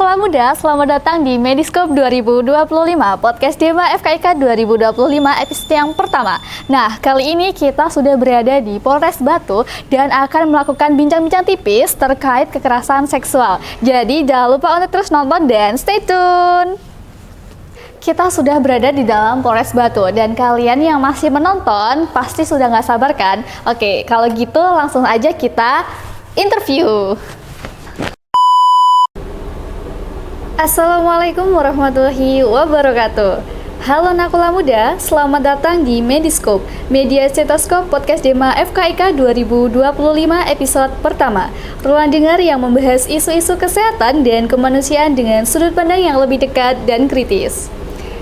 Nakula Muda, selamat datang di Mediscope 2025, podcast Dema FKIK 2025 episode yang pertama. Nah, kali ini kita sudah berada di Polres Batu dan akan melakukan bincang-bincang tipis terkait kekerasan seksual. Jadi, jangan lupa untuk terus nonton dan stay tune. Kita sudah berada di dalam Polres Batu dan kalian yang masih menonton pasti sudah nggak sabar kan? Oke, kalau gitu langsung aja kita interview. Assalamualaikum warahmatullahi wabarakatuh. Halo Nakula Muda, selamat datang di Mediscope, Media Stetoskop Podcast Dema FKIK 2025 episode pertama. Ruang dengar yang membahas isu-isu kesehatan dan kemanusiaan dengan sudut pandang yang lebih dekat dan kritis.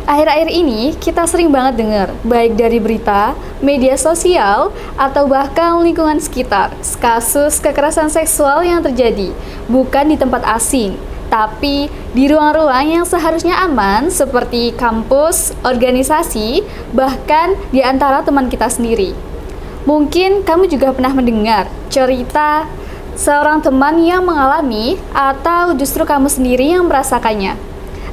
Akhir-akhir ini kita sering banget dengar, baik dari berita, media sosial, atau bahkan lingkungan sekitar, kasus kekerasan seksual yang terjadi, bukan di tempat asing, tapi di ruang-ruang yang seharusnya aman seperti kampus, organisasi, bahkan di antara teman kita sendiri. Mungkin kamu juga pernah mendengar cerita seorang teman yang mengalami atau justru kamu sendiri yang merasakannya.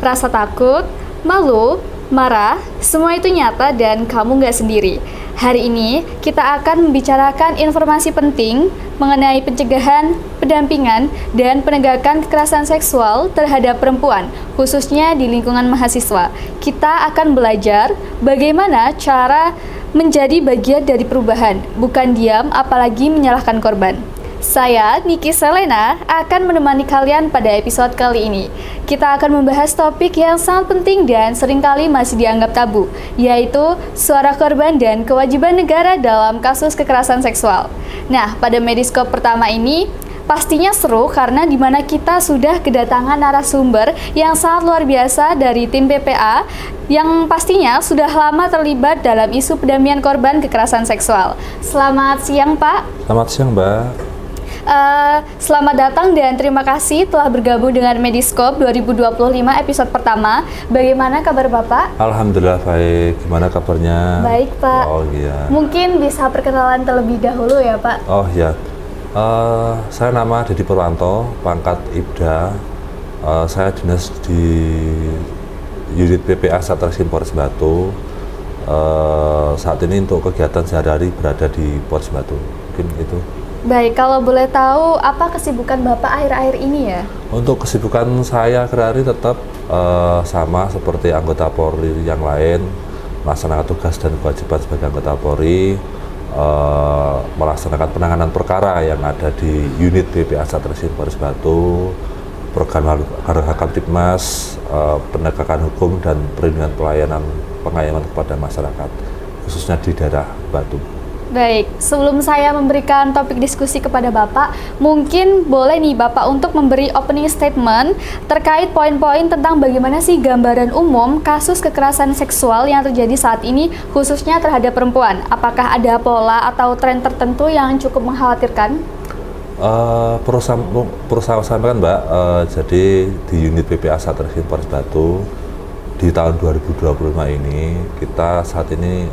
Rasa takut, malu, marah, semua itu nyata dan kamu nggak sendiri. Hari ini kita akan membicarakan informasi penting mengenai pencegahan, pendampingan, dan penegakan kekerasan seksual terhadap perempuan, khususnya di lingkungan mahasiswa. Kita akan belajar bagaimana cara menjadi bagian dari perubahan, bukan diam apalagi menyalahkan korban. Saya, Niki Selena, akan menemani kalian pada episode kali ini. Kita akan membahas topik yang sangat penting dan seringkali masih dianggap tabu, yaitu suara korban dan kewajiban negara dalam kasus kekerasan seksual. Nah, pada Mediscope pertama ini, pastinya seru karena di mana kita sudah kedatangan narasumber yang sangat luar biasa dari tim PPA yang pastinya sudah lama terlibat dalam isu pendamaian korban kekerasan seksual. Selamat siang, Pak. Selamat siang, Mbak. Selamat datang dan terima kasih telah bergabung dengan Mediscope 2025 episode pertama. Bagaimana kabar Bapak? Alhamdulillah baik. Gimana kabarnya? Baik, Pak. Oh iya. Mungkin bisa perkenalan terlebih dahulu ya, Pak? Oh iya. Saya nama Dedi Purwanto, pangkat Ibda. Saya dinas di unit PPA Satreskrim Polres Batu. Saat ini untuk kegiatan sehari-hari berada di Polres Batu. Mungkin itu. Baik, kalau boleh tahu apa kesibukan Bapak akhir-akhir ini ya? Untuk kesibukan saya akhir-akhir tetap sama seperti anggota Polri yang lain, melaksanakan tugas dan kewajiban sebagai anggota Polri, melaksanakan penanganan perkara yang ada di unit PPA Satreskrim Polres Batu, program Kamtibmas, penegakan hukum dan perlindungan pelayanan pengayaman kepada masyarakat, khususnya di daerah Batu. Baik, sebelum saya memberikan topik diskusi kepada Bapak, mungkin boleh nih Bapak untuk memberi opening statement terkait poin-poin tentang bagaimana sih gambaran umum kasus kekerasan seksual yang terjadi saat ini, khususnya terhadap perempuan. Apakah ada pola atau tren tertentu yang cukup mengkhawatirkan? Perusahaan sampaikan Mbak, jadi di unit PPA Satreskrim Polres Batu di tahun 2025 ini kita saat ini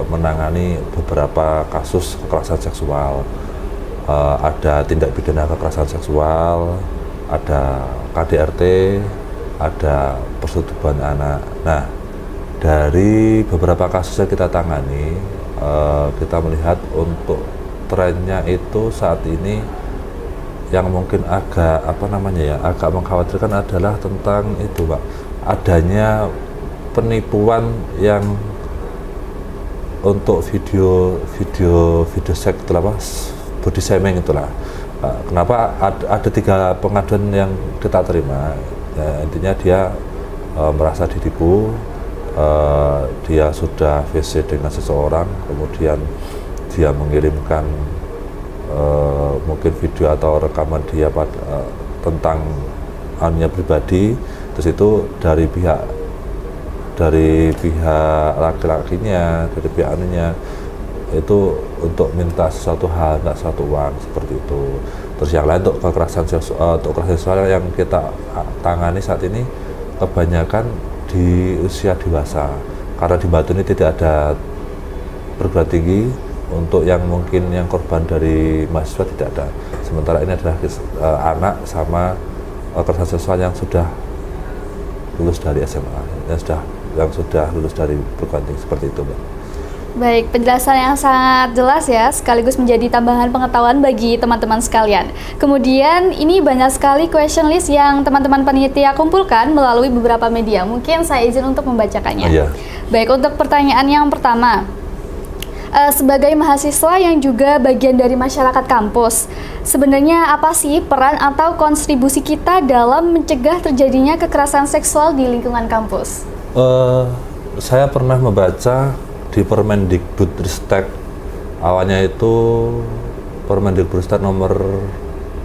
menangani beberapa kasus kekerasan seksual. Ada tindak pidana kekerasan seksual, ada KDRT, ada persetubuhan anak. Nah, dari beberapa kasus yang kita tangani, kita melihat untuk trennya itu saat ini yang mungkin agak agak mengkhawatirkan adalah tentang itu, Pak, adanya penipuan yang untuk video seks body shaming itulah. Kenapa ada 3 pengaduan yang kita terima, ya, intinya dia merasa ditipu, dia sudah VC dengan seseorang, kemudian dia mengirimkan mungkin video atau rekaman dia tentang anunya pribadi, terus itu dari pihak laki-lakinya, dari pihak anunya itu untuk minta sesuatu hal, nggak sesuatu uang, seperti itu. Terus yang lain untuk kekerasan seksual yang kita tangani saat ini kebanyakan di usia dewasa, karena di Batu ini tidak ada perguruan tinggi. Untuk yang mungkin yang korban dari mahasiswa tidak ada. Sementara ini adalah anak sama kekerasan seksual yang sudah lulus dari SMA, yang sudah lulus dari perguruan tinggi, seperti itu, Mbak. Baik, penjelasan yang sangat jelas ya, sekaligus menjadi tambahan pengetahuan bagi teman-teman sekalian. Kemudian ini banyak sekali question list yang teman-teman panitia kumpulkan melalui beberapa media. Mungkin saya izin untuk membacakannya. Iya. Baik, untuk pertanyaan yang pertama. Sebagai mahasiswa yang juga bagian dari masyarakat kampus, sebenarnya apa sih peran atau kontribusi kita dalam mencegah terjadinya kekerasan seksual di lingkungan kampus? Saya pernah membaca di Permendikbudristek, awalnya itu Permendikbudristek nomor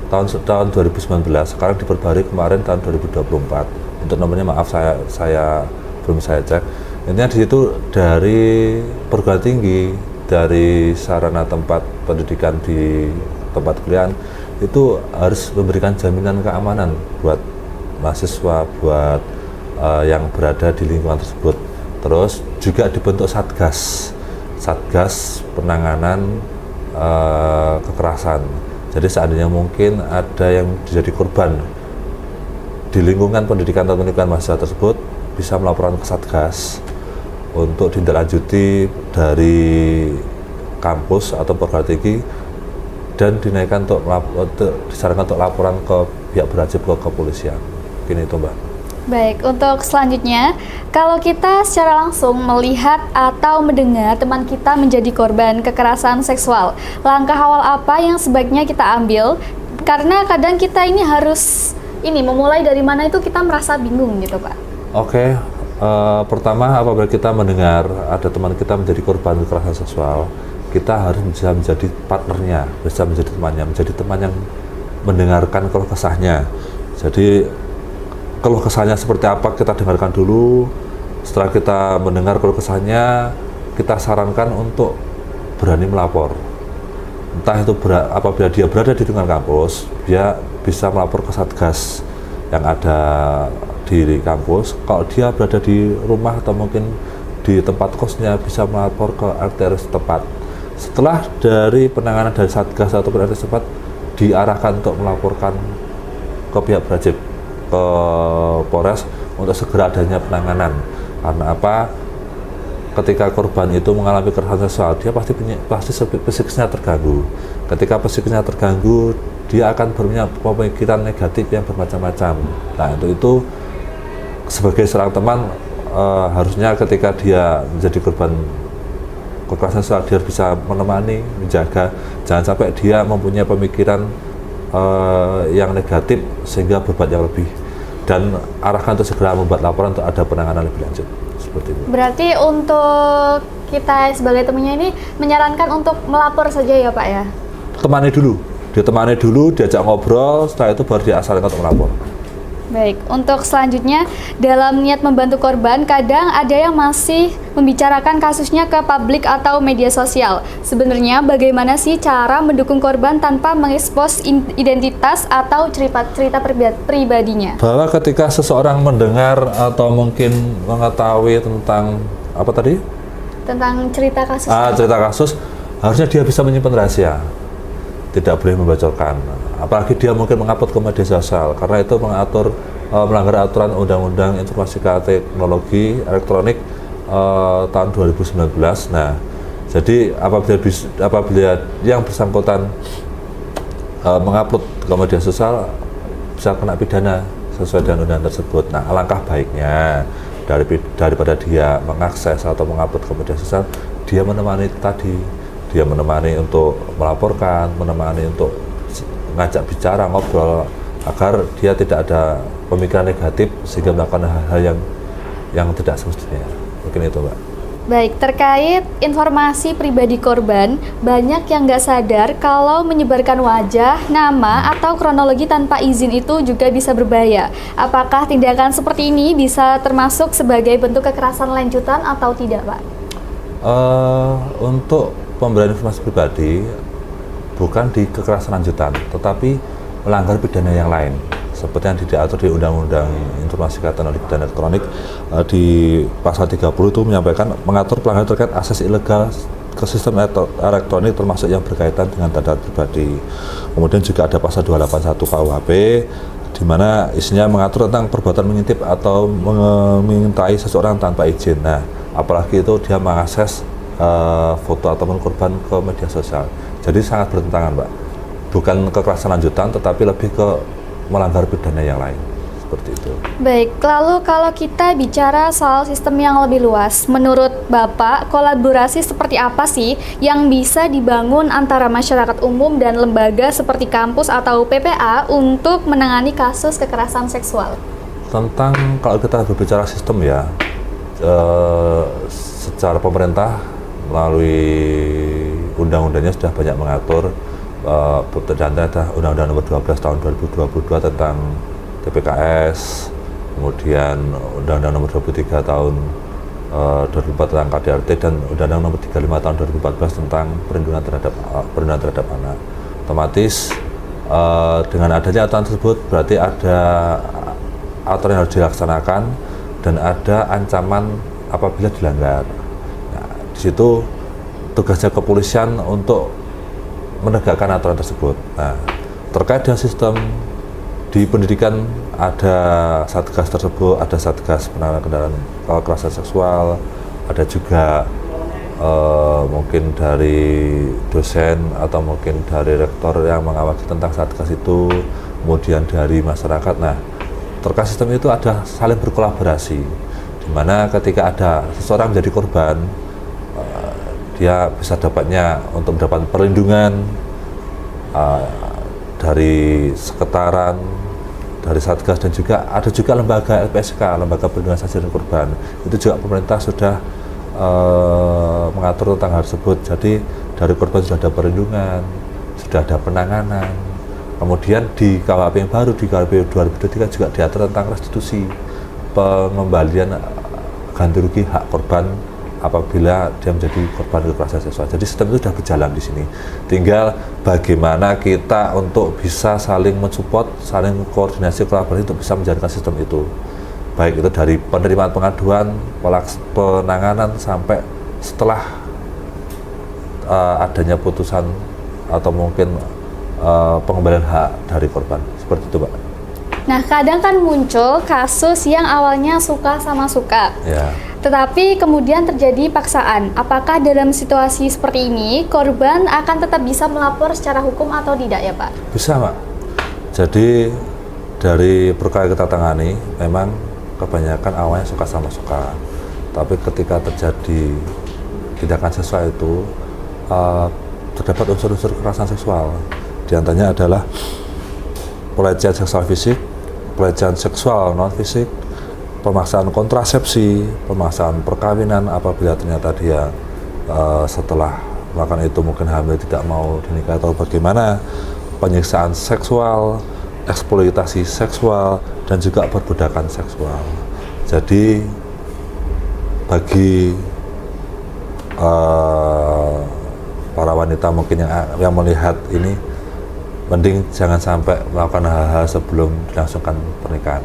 tahun 2019, sekarang diperbarui kemarin tahun 2024. Untuk nomornya maaf saya belum saya cek. Intinya di situ dari perguruan tinggi, dari sarana tempat pendidikan di tempat kuliah itu harus memberikan jaminan keamanan buat mahasiswa, buat yang berada di lingkungan tersebut. Terus juga dibentuk satgas penanganan kekerasan. Jadi seandainya mungkin ada yang jadi korban di lingkungan pendidikan atau lingkungan mahasiswa tersebut, bisa melaporkan ke satgas untuk ditindaklanjuti dari kampus atau perguruan tinggi dan dinaikkan disarankan untuk laporan ke pihak berwajib ke kepolisian. Mungkin itu, Mbak. Baik, untuk selanjutnya, kalau kita secara langsung melihat atau mendengar teman kita menjadi korban kekerasan seksual, langkah awal apa yang sebaiknya kita ambil? Karena kadang kita ini harus memulai dari mana itu kita merasa bingung gitu, Pak. Oke. Pertama, apabila kita mendengar ada teman kita menjadi korban kekerasan seksual, kita harus bisa menjadi partnernya, bisa menjadi teman yang mendengarkan keluh kesahnya. Jadi keluh kesahnya seperti apa kita dengarkan dulu. Setelah kita mendengar keluh kesahnya, kita sarankan untuk berani melapor. Entah itu apabila dia berada di lingkungan kampus, dia bisa melapor ke satgas yang ada di kampus. Kalau dia berada di rumah atau mungkin di tempat kosnya, bisa melapor ke RT setempat. Setelah dari penanganan dari satgas atau RT setempat, diarahkan untuk melaporkan ke pihak berwajib, ke Polres, untuk segera adanya penanganan. Karena apa? Ketika korban itu mengalami kekerasan seksual, dia pasti psikisnya terganggu. Ketika psikisnya terganggu, dia akan punya pemikiran negatif yang bermacam-macam. Nah, itu sebagai seorang teman, harusnya ketika dia menjadi korban kekerasan seksual, dia bisa menemani, menjaga, jangan sampai dia mempunyai pemikiran yang negatif sehingga berbuat yang lebih, dan arahkan untuk segera membuat laporan untuk ada penanganan lebih lanjut, seperti itu. Berarti untuk kita sebagai temannya ini menyarankan untuk melapor saja ya, Pak ya? Ditemani dulu, diajak ngobrol, setelah itu baru diasalkan untuk melapor. Baik, untuk selanjutnya, dalam niat membantu korban, kadang ada yang masih membicarakan kasusnya ke publik atau media sosial. Sebenarnya bagaimana sih cara mendukung korban tanpa mengekspos identitas atau cerita pribadinya? Bahwa ketika seseorang mendengar atau mungkin mengetahui tentang apa tadi? Tentang cerita kasus. Cerita kasus, harusnya dia bisa menyimpan rahasia. Tidak boleh membocorkan. Apalagi dia mungkin mengupload ke media sosial, karena itu melanggar aturan Undang-Undang Informasi Teknologi Elektronik tahun 2019. Nah, jadi apabila yang bersangkutan mengupload ke media sosial, bisa kena pidana sesuai dengan undang tersebut. Nah, alangkah baiknya daripada dia mengakses atau mengupload ke media sosial, dia menemani untuk melaporkan, menemani untuk ngajak bicara, ngobrol, agar dia tidak ada pemikiran negatif sehingga melakukan hal-hal yang tidak semestinya. Mungkin itu, Mbak. Baik, terkait informasi pribadi korban, banyak yang nggak sadar kalau menyebarkan wajah, nama, atau kronologi tanpa izin itu juga bisa berbahaya. Apakah tindakan seperti ini bisa termasuk sebagai bentuk kekerasan lanjutan atau tidak, Pak? Untuk pemberian informasi pribadi bukan di kekerasan lanjutan, tetapi melanggar pidana yang lain, seperti yang diatur di Undang-Undang Informasi Teknologi dan Elektronik di pasal 30 itu mengatur pelanggaran terkait akses ilegal ke sistem elektronik termasuk yang berkaitan dengan data pribadi. Kemudian juga ada pasal 281 KUHP di mana isinya mengatur tentang perbuatan mengintip atau mengintai seseorang tanpa izin. Nah, apalagi itu dia mengakses foto ataupun korban ke media sosial. Jadi sangat bertentangan, Mbak. Bukan kekerasan lanjutan, tetapi lebih ke melanggar pidana yang lain. Seperti itu. Baik, lalu kalau kita bicara soal sistem yang lebih luas, menurut Bapak, kolaborasi seperti apa sih yang bisa dibangun antara masyarakat umum dan lembaga seperti kampus atau PPA untuk menangani kasus kekerasan seksual? Tentang kalau kita berbicara sistem ya, secara pemerintah melalui undang-undangnya sudah banyak mengatur, dan ada Undang-Undang Nomor 12 Tahun 2022 tentang TPKS, kemudian Undang-Undang Nomor 23 Tahun 2004 tentang KDRT, dan Undang-Undang Nomor 35 Tahun 2014 tentang perlindungan terhadap anak. Otomatis dengan adanya aturan tersebut berarti ada aturan yang harus dilaksanakan dan ada ancaman apabila dilanggar. Nah, di situ tugasnya kepolisian untuk menegakkan aturan tersebut. Nah, terkait dengan sistem di pendidikan ada satgas tersebut, ada satgas penanganan kendaraan kekerasan seksual, ada juga mungkin dari dosen atau mungkin dari rektor yang mengawasi tentang satgas itu, kemudian dari masyarakat. Nah, terkait sistem itu ada saling berkolaborasi, di mana ketika ada seseorang menjadi korban, dia bisa dapatnya untuk mendapat perlindungan dari sekretariat, dari satgas, dan juga ada juga lembaga LPSK, lembaga perlindungan saksi dan korban. Itu juga pemerintah sudah mengatur tentang hal tersebut. Jadi dari korban sudah ada perlindungan, sudah ada penanganan. Kemudian di KUHP yang baru, di KUHP 2023 juga diatur tentang restitusi, pengembalian ganti rugi hak korban apabila dia menjadi korban kekerasan seksual. Jadi sistem itu sudah berjalan di sini. Tinggal bagaimana kita untuk bisa saling mensupport, saling koordinasi, kolaborasi untuk bisa menjalankan sistem itu. Baik itu dari penerimaan pengaduan, penanganan sampai setelah adanya putusan atau mungkin pengembalian hak dari korban. Seperti itu, Pak. Nah, kadang kan muncul kasus yang awalnya suka sama suka. Ya. Tetapi kemudian terjadi paksaan. Apakah dalam situasi seperti ini korban akan tetap bisa melapor secara hukum atau tidak ya, Pak? Bisa, Pak. Jadi dari perkara kita tangani memang kebanyakan awalnya suka sama suka. Tapi ketika terjadi tindakan seksual itu terdapat unsur-unsur kekerasan seksual. Di antaranya adalah pelecehan seksual fisik, pelecehan seksual non fisik, pemaksaan kontrasepsi, pemaksaan perkawinan apabila ternyata dia setelah melakukan itu mungkin hamil tidak mau dinikah atau bagaimana, penyiksaan seksual, eksploitasi seksual, dan juga perbudakan seksual. Jadi bagi para wanita mungkin yang melihat ini, mending jangan sampai melakukan hal-hal sebelum dilangsungkan pernikahan.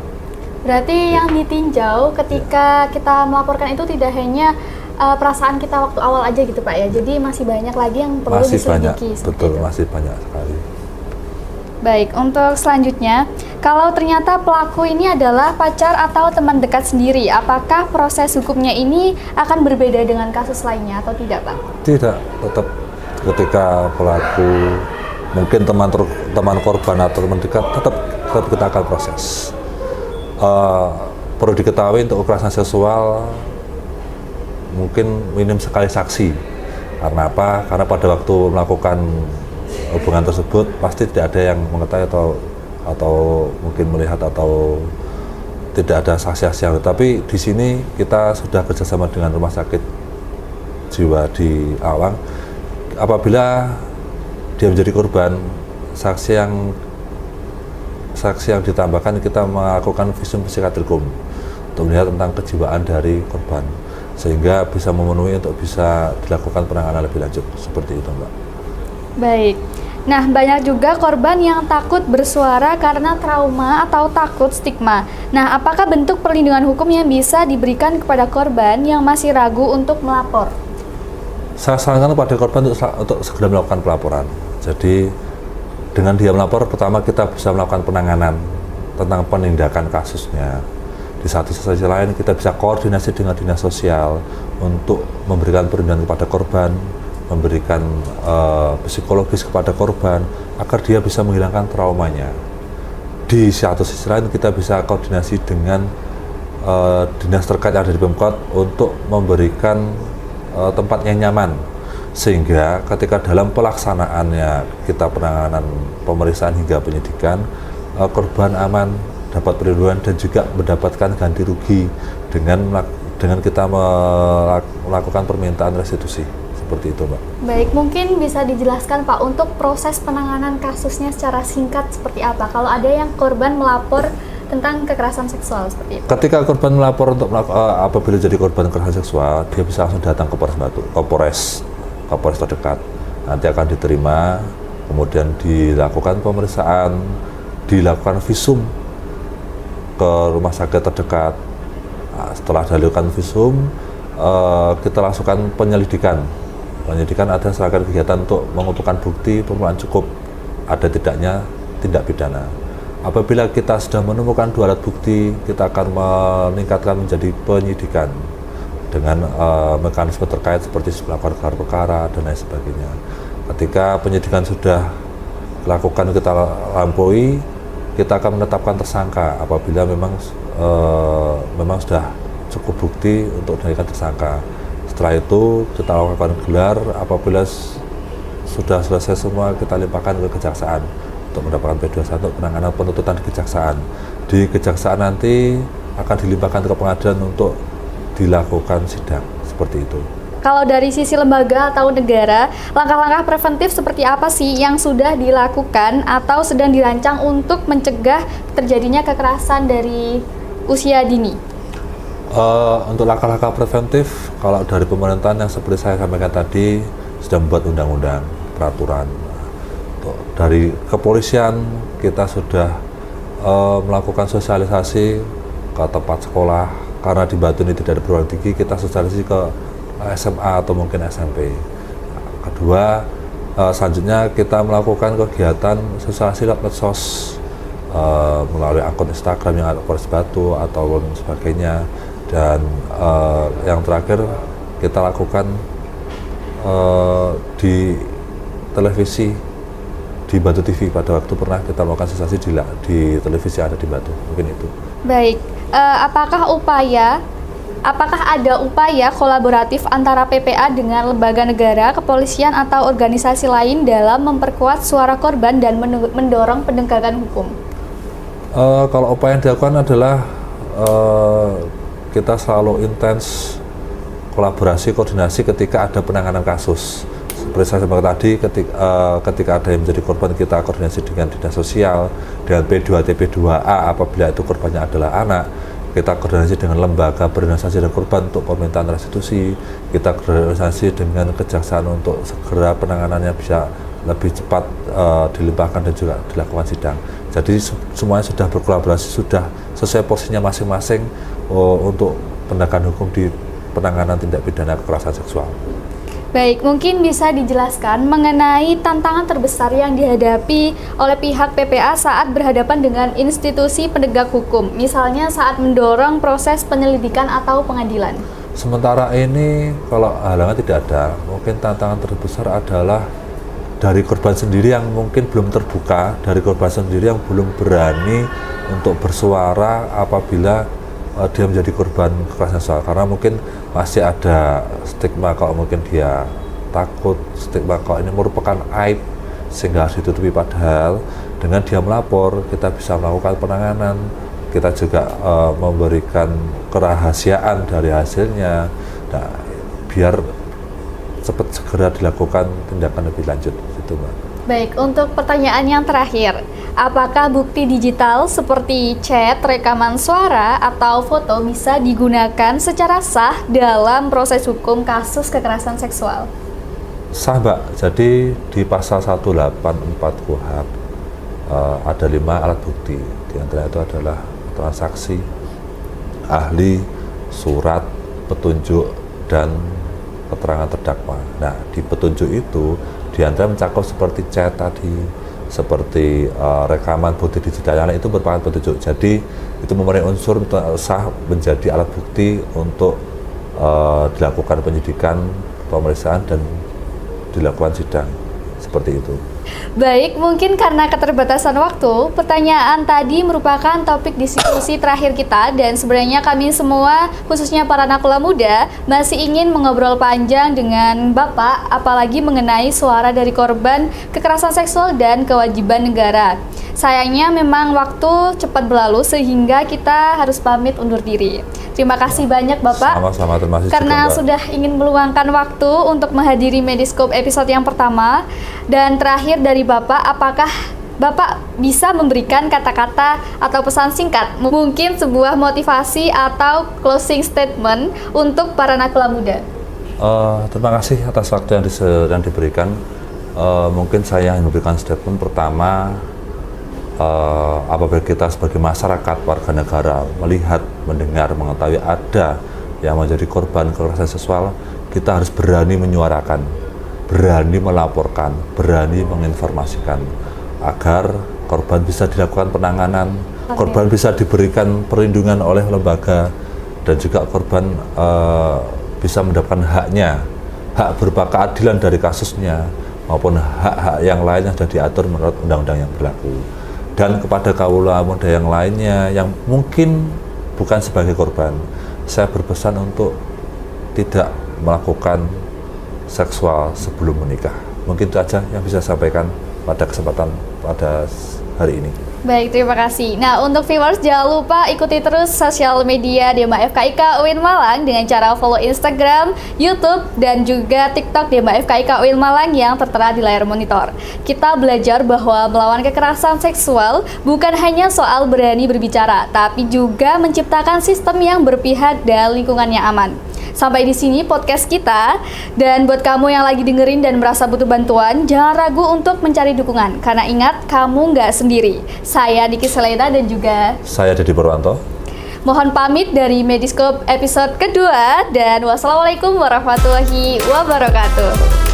Berarti yang ditinjau ketika kita melaporkan itu tidak hanya perasaan kita waktu awal aja gitu, Pak ya. Jadi masih banyak lagi yang perlu diselidiki. Betul, masih banyak sekali. Baik, untuk selanjutnya, kalau ternyata pelaku ini adalah pacar atau teman dekat sendiri, apakah proses hukumnya ini akan berbeda dengan kasus lainnya atau tidak, Pak? Tidak, tetap ketika pelaku mungkin teman korban atau teman dekat, tetap kita akan proses. Perlu diketahui untuk kekerasan seksual mungkin minim sekali saksi. Karena apa? Karena pada waktu melakukan hubungan tersebut pasti tidak ada yang mengetahui atau mungkin melihat atau tidak ada saksi-saksi yang. Tapi di sini kita sudah kerjasama dengan Rumah Sakit Jiwa di Awang. Apabila dia menjadi korban, saksi yang ditambahkan, kita melakukan visum psikatrikum untuk melihat tentang kejiwaan dari korban sehingga bisa memenuhi untuk bisa dilakukan penanganan lebih lanjut. Seperti itu, Mbak. Baik. Nah, banyak juga korban yang takut bersuara karena trauma atau takut stigma. Nah, apakah bentuk perlindungan hukum yang bisa diberikan kepada korban yang masih ragu untuk melapor? Saya sarankan kepada korban untuk segera melakukan pelaporan. Jadi dengan dia melapor, pertama kita bisa melakukan penanganan tentang penindakan kasusnya. Di satu sisi lain kita bisa koordinasi dengan dinas sosial untuk memberikan perlindungan kepada korban, memberikan psikologis kepada korban agar dia bisa menghilangkan traumanya. Di satu sisi lain kita bisa koordinasi dengan dinas terkait yang ada di Pemkot untuk memberikan tempat yang nyaman, sehingga ketika dalam pelaksanaannya kita penanganan pemeriksaan hingga penyidikan, korban aman, dapat perlindungan dan juga mendapatkan ganti rugi dengan kita melakukan permintaan restitusi. Seperti itu, Mbak. Baik, mungkin bisa dijelaskan Pak untuk proses penanganan kasusnya secara singkat seperti apa kalau ada yang korban melapor tentang kekerasan seksual seperti itu. Ketika korban melapor untuk apabila jadi korban kekerasan seksual, dia bisa langsung datang ke Polres Batu, ke Polres terdekat. Nanti akan diterima, kemudian dilakukan pemeriksaan, dilakukan visum ke rumah sakit terdekat. Nah, setelah dilakukan visum, kita lakukan penyelidikan. Penyidikan ada serangkaian kegiatan untuk mengumpulkan bukti permulaan cukup ada tidaknya tindak pidana. Apabila kita sudah menemukan 2 alat bukti, kita akan meningkatkan menjadi penyidikan dengan mekanisme terkait seperti melakukan gelar perkara dan lain sebagainya. Ketika penyidikan sudah dilakukan, kita lampaui, kita akan menetapkan tersangka apabila memang sudah cukup bukti untuk dijadikan tersangka. Setelah itu kita lakukan gelar, apabila sudah selesai semua kita limpahkan ke kejaksaan untuk mendapatkan P21 untuk penanganan penuntutan di kejaksaan. Di kejaksaan nanti akan dilimpahkan ke pengadilan untuk dilakukan sidang, seperti itu. Kalau dari sisi lembaga atau negara, langkah-langkah preventif seperti apa sih yang sudah dilakukan atau sedang dirancang untuk mencegah terjadinya kekerasan dari usia dini? Untuk langkah-langkah preventif, kalau dari pemerintahan yang seperti saya sampaikan tadi sudah membuat undang-undang, peraturan. Dari kepolisian kita sudah melakukan sosialisasi ke tempat sekolah, karena di Batu ini tidak ada perguruan tinggi, kita sosialisasi ke SMA atau mungkin SMP. Kedua, selanjutnya kita melakukan kegiatan sosialisasi lewat medsos melalui akun Instagram yang ada Polres Batu atau sebagainya. Dan yang terakhir kita lakukan di televisi, di Batu TV. Pada waktu pernah kita melakukan sensasi di televisi ada di Batu, mungkin itu. Baik, apakah ada upaya kolaboratif antara PPA dengan lembaga negara, kepolisian atau organisasi lain dalam memperkuat suara korban dan mendorong penegakan hukum? Kalau upaya yang dilakukan adalah kita selalu intens kolaborasi, koordinasi ketika ada penanganan kasus. Seperti saya sampaikan tadi, ketika ada yang menjadi korban, kita koordinasi dengan dinas sosial, dengan P2T, P2A apabila itu korbannya adalah anak. Kita koordinasi dengan lembaga berorganisasi dan korban untuk permintaan restitusi. Kita koordinasi dengan kejaksaan untuk segera penanganannya bisa lebih cepat dilimpahkan dan juga dilakukan sidang. Jadi semuanya sudah berkolaborasi, sudah sesuai porsinya masing-masing untuk penegakan hukum di penanganan tindak pidana kekerasan seksual. Baik, mungkin bisa dijelaskan mengenai tantangan terbesar yang dihadapi oleh pihak PPA saat berhadapan dengan institusi penegak hukum, misalnya saat mendorong proses penyelidikan atau pengadilan. Sementara ini kalau halangan tidak ada, mungkin tantangan terbesar adalah dari korban sendiri yang mungkin belum terbuka, dari korban sendiri yang belum berani untuk bersuara apabila dia menjadi korban kekerasan seksual, karena mungkin masih ada stigma kalau mungkin dia takut, stigma kalau ini merupakan aib sehingga harus ditutupi. Padahal dengan dia melapor kita bisa melakukan penanganan, kita juga memberikan kerahasiaan dari hasilnya, nah, biar cepat segera dilakukan tindakan lebih lanjut itu, Mbak. Baik, untuk pertanyaan yang terakhir, apakah bukti digital seperti chat, rekaman suara, atau foto bisa digunakan secara sah dalam proses hukum kasus kekerasan seksual? Sah, Mbak. Jadi di pasal 184 KUHP ada 5 alat bukti. Di antara itu adalah transaksi, ahli, surat, petunjuk, dan keterangan terdakwa. Nah, di petunjuk itu di antara mencakup seperti chat tadi, seperti rekaman bukti digital itu merupakan petunjuk. Jadi itu memenuhi unsur sah menjadi alat bukti untuk dilakukan penyidikan, pemeriksaan, dan dilakukan sidang. Seperti itu. Baik, mungkin karena keterbatasan waktu, pertanyaan tadi merupakan topik diskusi terakhir kita, dan sebenarnya kami semua, khususnya para nakula muda, masih ingin mengobrol panjang dengan Bapak, apalagi mengenai suara dari korban kekerasan seksual dan kewajiban negara. Sayangnya memang waktu cepat berlalu sehingga kita harus pamit undur diri. Terima kasih banyak Bapak. Sama-sama, terima kasih karena juga, Mbak. sudah ingin meluangkan waktu untuk menghadiri Mediscope episode yang pertama. Dan terakhir dari Bapak, apakah Bapak bisa memberikan kata-kata atau pesan singkat, mungkin sebuah motivasi atau closing statement untuk para nakula muda? Terima kasih atas waktu yang diberikan. Mungkin saya memberikan statement pertama, apabila kita sebagai masyarakat, warga negara melihat, mendengar, mengetahui ada yang menjadi korban kekerasan seksual, kita harus berani menyuarakan, berani melaporkan, berani menginformasikan agar korban bisa dilakukan penanganan, korban bisa diberikan perlindungan oleh lembaga, dan juga korban bisa mendapatkan haknya, hak berupa keadilan dari kasusnya maupun hak-hak yang lain yang sudah diatur menurut undang-undang yang berlaku. Dan kepada kaula muda yang lainnya yang mungkin bukan sebagai korban, saya berpesan untuk tidak melakukan seksual sebelum menikah. Mungkin itu aja yang bisa saya sampaikan pada kesempatan pada hari ini. Baik, terima kasih. Nah, untuk viewers jangan lupa ikuti terus sosial media Dema FKIK UIN Malang dengan cara follow Instagram, YouTube, dan juga TikTok Dema FKIK UIN Malang yang tertera di layar monitor. Kita belajar bahwa melawan kekerasan seksual bukan hanya soal berani berbicara, tapi juga menciptakan sistem yang berpihak dan lingkungan yang aman. Sampai di sini podcast kita, dan buat kamu yang lagi dengerin dan merasa butuh bantuan, jangan ragu untuk mencari dukungan, karena ingat, kamu nggak sendiri. Saya Diki Selena dan juga saya Dedi Purwanto. Mohon pamit dari Mediscope episode kedua, dan wassalamualaikum warahmatullahi wabarakatuh.